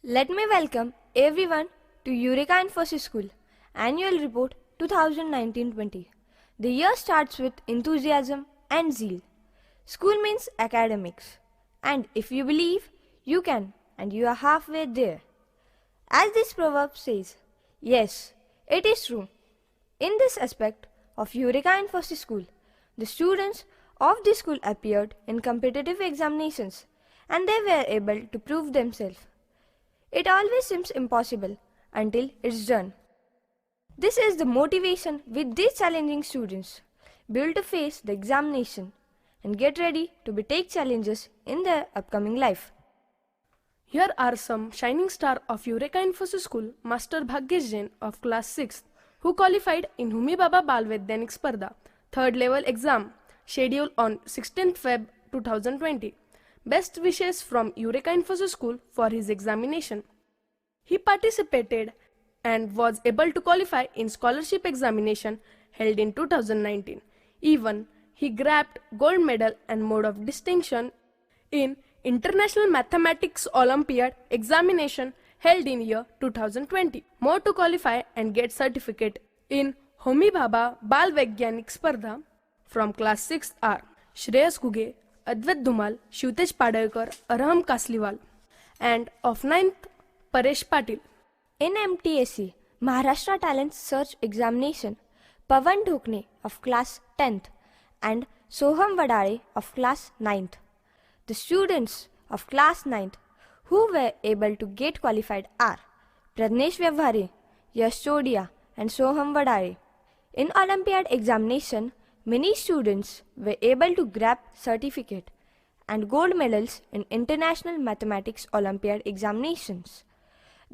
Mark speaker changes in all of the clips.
Speaker 1: Let me welcome everyone to Eureka Infosys School Annual Report 2019-20. The year starts with enthusiasm and zeal. School means academics, and if you believe, you can, and you are halfway there. As this proverb says, yes, it is true. In this aspect of Eureka Infosys School, the students of the school appeared in competitive examinations and they were able to prove themselves. It always seems impossible until it's done. This is the motivation with these challenging students, built to face the examination and get ready to take challenges in their upcoming life.
Speaker 2: Here are some shining stars of Eureka Infosys School, Master Bhagyesh Jain of class 6th, who qualified in Homi Bhabha Bal Vaidyanik Spardha, third level exam, scheduled on 16th Feb 2020. Best wishes from Eureka Infosys School for his examination. He participated and was able to qualify in scholarship examination held in 2019. Even he grabbed gold medal and mode of distinction in International Mathematics Olympiad examination held in year 2020. More to qualify and get certificate in Homi Bhabha Bal Vaidyanik Spardha from class 6 are Shreyas Guge, Advait Dhumal, Shivtej Padalkar, Arham Kasliwal, and of 9th Paresh Patil.
Speaker 1: In MTSC Maharashtra Talent Search Examination, Pavan Dhokne of class 10th and Soham Vadare of class 9th. The students of class 9th who were able to get qualified are Pradnesh Vyavhare, Yash Chodia and Soham Vadare. In Olympiad examination, many students were able to grab certificate and gold medals in International Mathematics Olympiad examinations.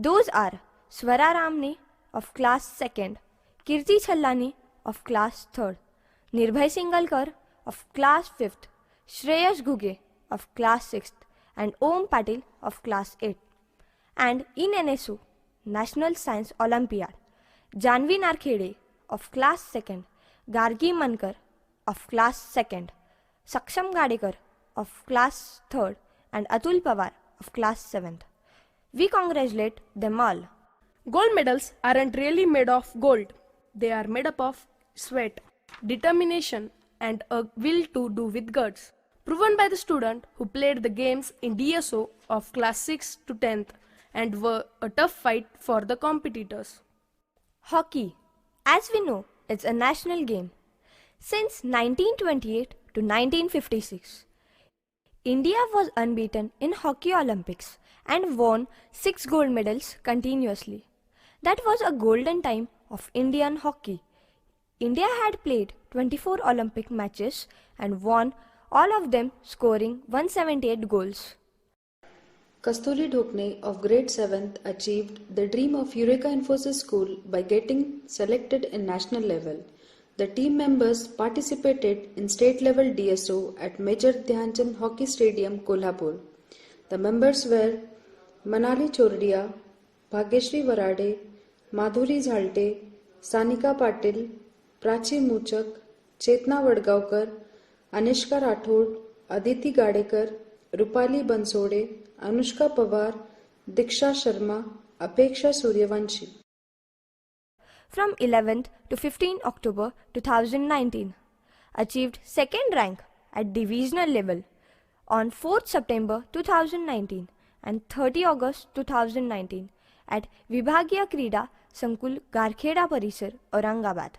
Speaker 1: Those are Swara Ramne of class 2nd, Kirti Chhallani of class 3rd, Nirbhay Singalkar of class 5th, Shreyas Guge of class 6th and Om Patil of class 8th. And in NSO, National Science Olympiad, Janvi Narkhede of class 2nd, Gargi Mankar of class 2nd, Saksham Gadekar of class 3rd and Atul Pawar of class 7th. We congratulate them all.
Speaker 2: Gold medals aren't really made of gold. They are made up of sweat, determination and a will to do with guts. Proven by the student who played the games in DSO of class 6 to 10th and were a tough fight for the competitors.
Speaker 1: Hockey. As we know, it's a national game. Since 1928 to 1956, India was unbeaten in Hockey Olympics and won 6 gold medals continuously. That was a golden time of Indian hockey. India had played 24 Olympic matches and won all of them, scoring 178 goals.
Speaker 3: Kasturi Dhokne of grade 7th achieved the dream of Eureka Infosys School by getting selected in national level. The team members participated in state level DSO at Major Dhyanchand Hockey Stadium, Kolhapur. The members were Manali Chordia, Bhagyeshri Varade, Madhuri Zhalte, Sanika Patil, Prachi Muchak, Chetna Vadgaonkar, Anishka Rathod, Aditi Gadekar, Rupali Bansode, Anushka Pawar, Diksha Sharma, Apeksha Suryavanshi.
Speaker 1: From 11th to 15 October 2019, achieved second rank at divisional level on 4th September 2019 and 30 August 2019 at Vibhagiya Krida Sankul Garkheda Parisar, Aurangabad.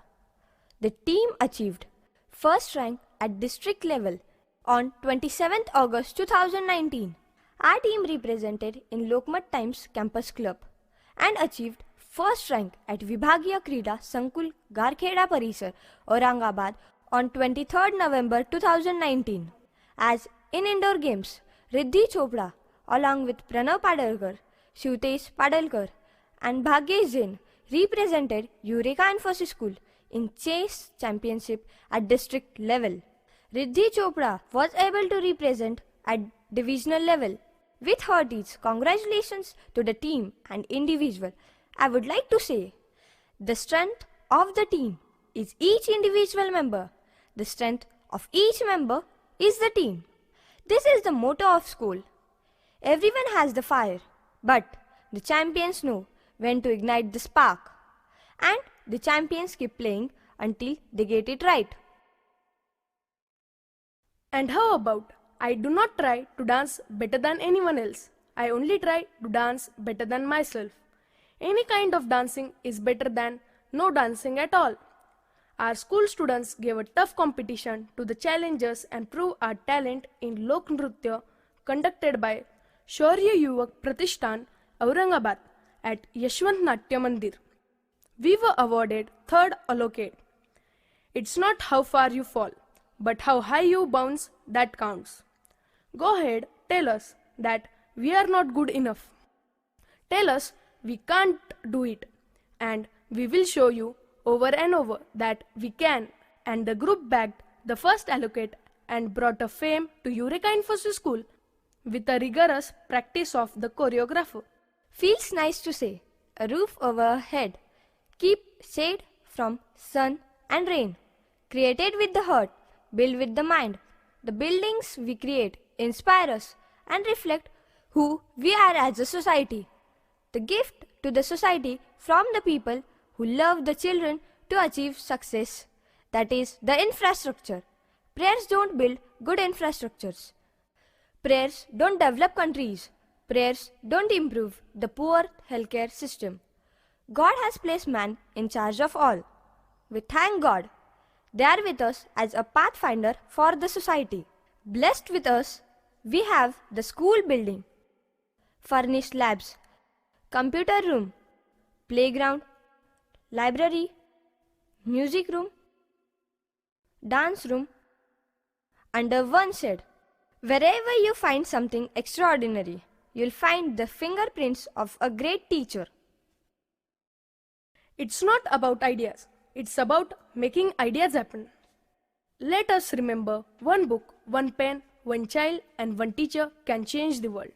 Speaker 1: The team achieved first rank at district level on 27th August 2019. Our team represented in Lokmat Times Campus Club and achieved first rank at Vibhagiya Krida Sankul Garkheda Parisar, Aurangabad on 23rd November 2019. As in indoor games, Riddhi Chopra along with Pranav Padalkar, Shivtej Padalkar and Bhagyesh Jain represented Eureka Infosys School in chess championship at district level. Riddhi Chopra was able to represent at divisional level. With her deeds, congratulations to the team and individual. I would like to say, the strength of the team is each individual member. The strength of each member is the team. This is the motto of school. Everyone has the fire, but the champions know when to ignite the spark, and the champions keep playing until they get it right.
Speaker 2: And how about, I do not try to dance better than anyone else. I only try to dance better than myself. Any kind of dancing is better than no dancing at all. Our school students gave a tough competition to the challengers and proved our talent in Lok Nritya conducted by Shaurya Yuvak Pratishthan, Aurangabad at Yashwant Natya Mandir. We were awarded third allocate. It's not how far you fall, but how high you bounce that counts. Go ahead, tell us that we are not good enough. Tell us we can't do it, and we will show you over and over that we can. And the group bagged the first allocate and brought a fame to Eureka Infosys School with a rigorous practice of the choreographer.
Speaker 1: Feels nice to say, a roof over our head, keep shade from sun and rain, created with the heart, built with the mind. The buildings we create inspire us and reflect who we are as a society. The gift to the society from the people who love the children to achieve success, that is the infrastructure. Prayers don't build good infrastructures. Prayers don't develop countries. Prayers don't improve the poor healthcare system. God has placed man in charge of all. We thank God. They are with us as a pathfinder for the society. Blessed with us, we have the school building, furnished labs, computer room, playground, library, music room, dance room, under one shed. Wherever you find something extraordinary, you'll find the fingerprints of a great teacher.
Speaker 2: It's not about ideas, it's about making ideas happen. Let us remember, one book, one pen, one child, and one teacher can change the world.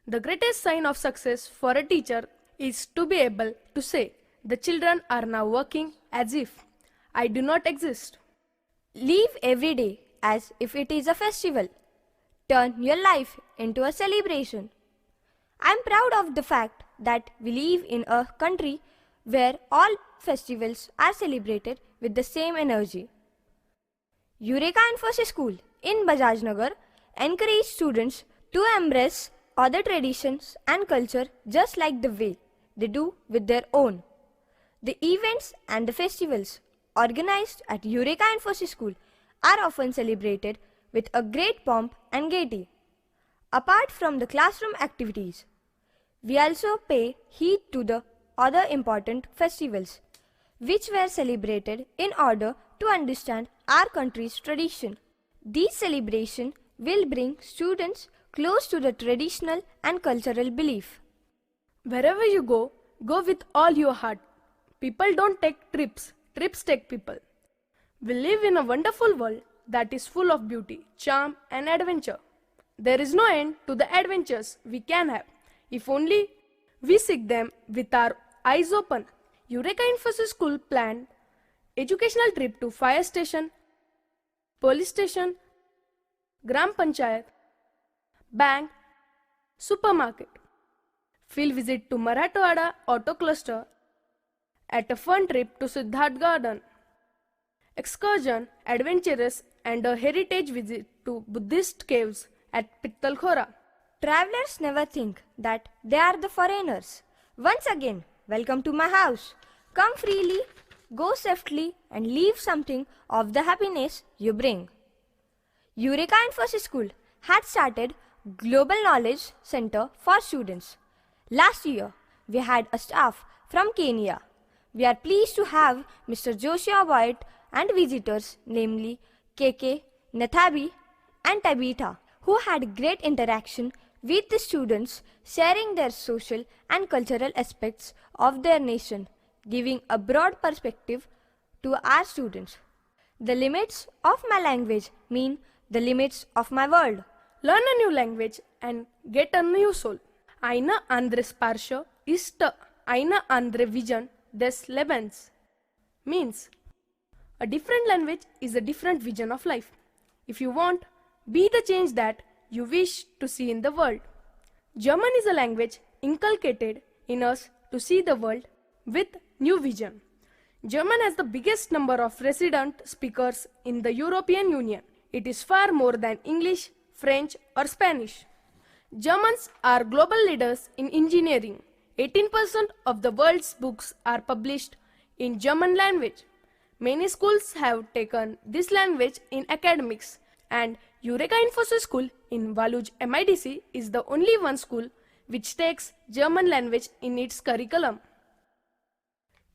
Speaker 2: The greatest sign of success for a teacher is to be able to say, the children are now working as if I do not exist.
Speaker 1: Live every day as if it is a festival. Turn your life into a celebration. I am proud of the fact that we live in a country where all festivals are celebrated with the same energy. Eureka Infosys School in Bajaj Nagar encourages students to embrace other traditions and culture just like the way they do with their own. The events and the festivals organized at Eureka Infosys School are often celebrated with a great pomp and gaiety. Apart from the classroom activities, we also pay heed to the other important festivals which were celebrated in order to understand our country's tradition. These celebrations will bring students close to the traditional and cultural belief.
Speaker 2: Wherever you go, go with all your heart. People don't take trips, trips take people. We live in a wonderful world that is full of beauty, charm, and adventure. There is no end to the adventures we can have, if only we seek them with our eyes open. Eureka Infosys School planned educational trip to fire station, police station, Gram Panchayat, bank, supermarket. Field visit to Marathwada Auto Cluster, at a fun trip to Siddharth Garden, excursion, adventurous, and a heritage visit to Buddhist caves at Pittalkhora.
Speaker 1: Travelers never think that they are the foreigners. Once again, welcome to my house. Come freely, go safely, and leave something of the happiness you bring. Eureka Infosys School had started Global Knowledge Center for students. Last year, we had a staff from Kenya. We are pleased to have Mr. Joshua Boyd and visitors, namely KK, Nathabi, and Tabitha, who had great interaction with the students, sharing their social and cultural aspects of their nation, giving a broad perspective to our students. The limits of my language mean the limits of my world.
Speaker 2: Learn a new language and get a new soul. Eine andere Sprache ist eine andere Vision des Lebens. Means, a different language is a different vision of life. If you want Be the change that you wish to see in the world. German is a language inculcated in us to see the world with new vision. German has the biggest number of resident speakers in the European Union. It is far more than English, French, or Spanish. Germans are global leaders in engineering. 18% of the world's books are published in German language. Many schools have taken this language in academics, and Eureka Infosys School in Valuj MIDC is the only one school which takes German language in its curriculum.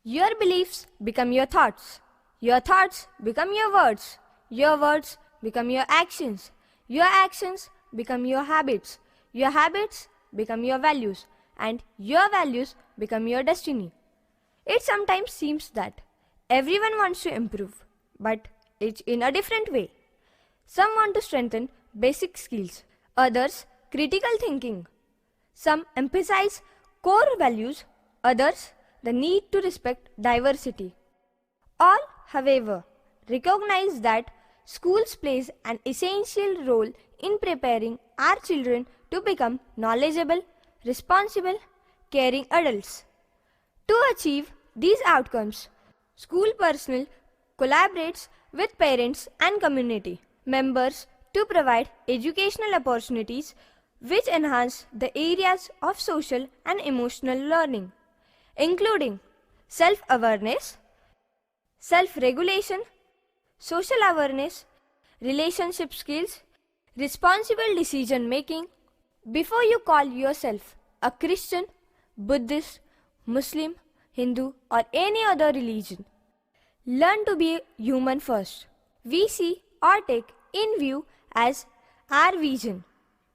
Speaker 1: Your beliefs become your thoughts. Your thoughts become your words. Your words become your actions. Your actions become your habits. Your habits become your values. And your values become your destiny. It sometimes seems that everyone wants to improve, but it's in a different way. Some want to strengthen basic skills, others critical thinking. Some emphasize core values, others the need to respect diversity. All, however, recognize that schools plays an essential role in preparing our children to become knowledgeable, responsible, caring adults. To achieve these outcomes, school personnel collaborates with parents and community members to provide educational opportunities which enhance the areas of social and emotional learning, including self-awareness, self-regulation, social awareness, relationship skills, responsible decision-making. Before you call yourself a Christian, Buddhist, Muslim, Hindu, or any other religion, learn to be human first. We see or take in view as our vision.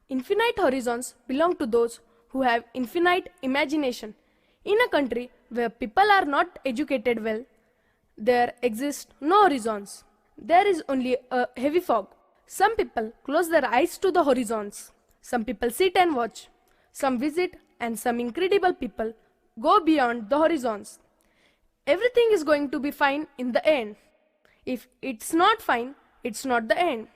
Speaker 2: Infinite horizons belong to those who have infinite imagination. In a country where people are not educated well, there exist no horizons. There is only a heavy fog. Some people close their eyes to the horizons. Some people sit and watch. Some visit, and some incredible people go beyond the horizons. Everything is going to be fine in the end. If it's not fine, it's not the end.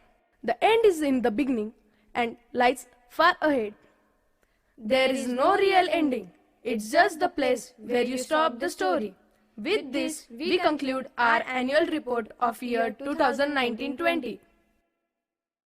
Speaker 2: The end is in the beginning and lies far ahead. There is no real ending. It's just the place where you stop the story. With this, we conclude our annual report of year 2019-20.